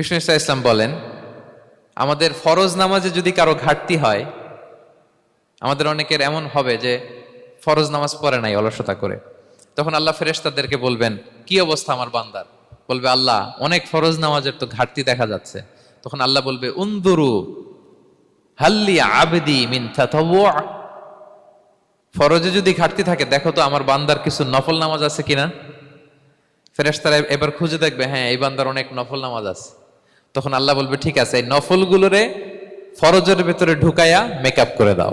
বিষ্ণু ইসলাম বলেন, আমাদের ফরজ নামাজে যদি কারো ঘাটতি হয়, আমাদের অনেকের এমন হবে যে ফরজ নামাজ পড়ে নাই অলসতা করে, তখন আল্লাহ ফেরেশতাদেরকে বলবেন, কি অবস্থা আমার বান্দার? বলবে, আল্লাহ অনেক ফরজ নামাজের তো ঘাটতি দেখা যাচ্ছে। তখন আল্লাহ বলবে, উনদুরু হাল্লি আবদি মিন তাতাওয়ু, ফরজে যদি ঘাটতি থাকে দেখো তো আমার বান্দার কিছু নফল নামাজ আছে কিনা। ফেরেশতারা এবার খুঁজে দেখবে, হ্যাঁ এই বান্দার অনেক নফল নামাজ আছে। তখন আল্লাহ বলবে, ঠিক আছে, এই নফল গুলোরে ফরজের ভেতরে ঢুকাইয়া মেকআপ করে দাও।